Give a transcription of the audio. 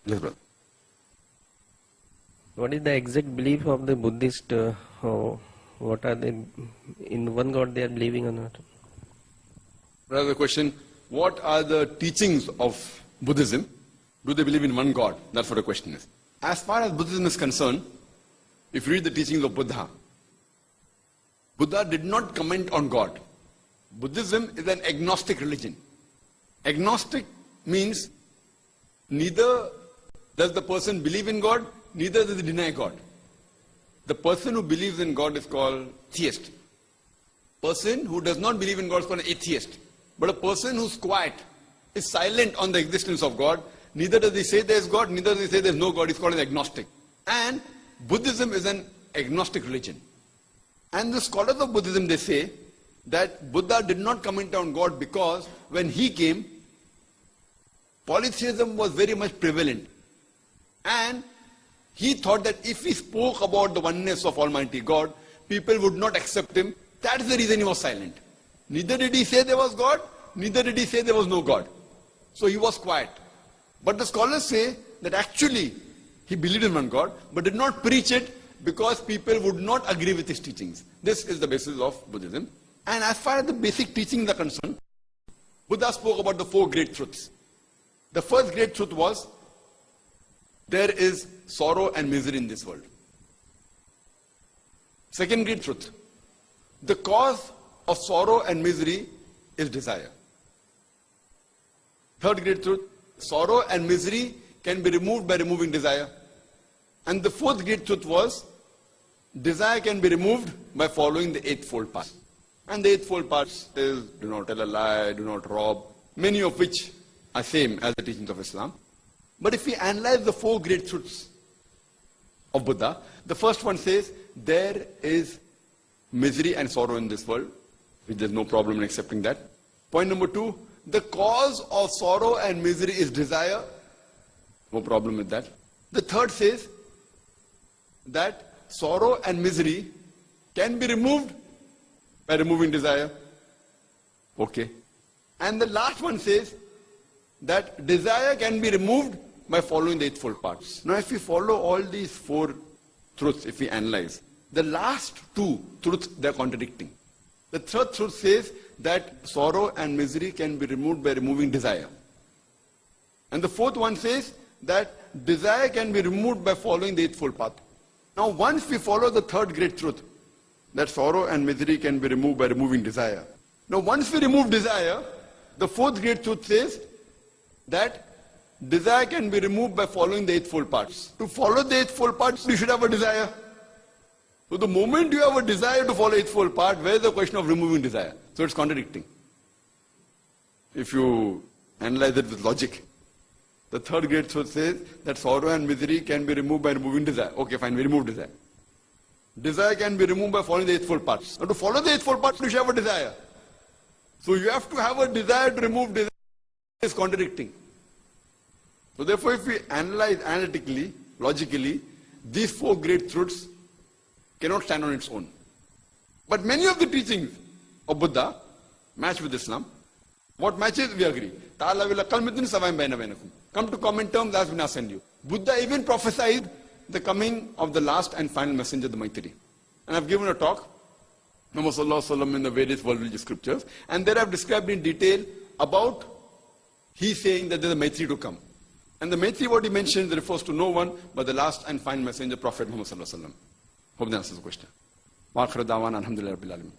Yes, brother. What is the exact belief of the Buddhist? What are they, in one God they are believing or not? Brother, the question, what are the teachings of Buddhism? Do they believe in one God? That's what the question is. As far as Buddhism is concerned, if you read the teachings of Buddha, Buddha did not comment on God. Buddhism is an agnostic religion. Agnostic means neither does the person believe in God, neither does he deny God. The person who believes in God is called theist. Person who does not believe in God is called an atheist. But a person who's quiet, is silent on the existence of God, neither does he say there is God, neither does he say there is no God, he's called an agnostic. And Buddhism is an agnostic religion. And the scholars of Buddhism, they say that Buddha did not comment on God because when he came, polytheism was very much prevalent. And he thought that if he spoke about the oneness of Almighty God, people would not accept him. That's the reason he was silent. Neither did he say there was God, neither did he say there was no God. So he was quiet. But the scholars say that actually he believed in one God, but did not preach it because people would not agree with his teachings. This is the basis of Buddhism. And as far as the basic teachings are concerned, Buddha spoke about the 4 great truths. The first great truth was, there is sorrow and misery in this world. Second great truth, the cause of sorrow and misery is desire. Third great truth, sorrow and misery can be removed by removing desire. And the fourth great truth was, desire can be removed by following the eightfold path. And the eightfold path is, do not tell a lie, do not rob, many of which are same as the teachings of Islam. But if we analyze the 4 great truths of Buddha, the first one says, there is misery and sorrow in this world, which there's no problem in accepting that. Point number 2, the cause of sorrow and misery is desire. No problem with that. The third says that sorrow and misery can be removed by removing desire. Okay. And the last one says that desire can be removed by following the eightfold paths. Now if we follow all these 4 truths, if we analyze, the last 2 truths, they're contradicting. The third truth says that sorrow and misery can be removed by removing desire. And the fourth one says that desire can be removed by following the eightfold path. Now once we follow the third great truth, that sorrow and misery can be removed by removing desire. Now once we remove desire, the fourth great truth says that desire can be removed by following the eightfold paths. To follow the eightfold paths, you should have a desire. So the moment you have a desire to follow eightfold path, where is the question of removing desire? So it's contradicting. If you analyze it with logic, the third great truth says that sorrow and misery can be removed by removing desire. Okay, fine, we remove desire. Desire can be removed by following the eightfold paths. Now to follow the eightfold paths, you should have a desire. So you have to have a desire to remove desire. It's contradicting. So therefore, if we analyze analytically, logically, these 4 great truths cannot stand on its own. But many of the teachings of Buddha match with Islam. What matches, we agree. Come to common terms as we send you. Buddha even prophesied the coming of the last and final messenger, the Maitri. And I've given a talk, Muhammad Sallallahu Alaihi Wasallam, in the various world religious scriptures. And there I've described in detail about he saying that there's a Maitri to come. And the Maitri, what he mentions, refers to no one but the last and final messenger, Prophet Muhammad Sallallahu Alaihi Wasallam. Hope that answers the question. Wa akhir da'wana alhamdulillahi rabbil alamin.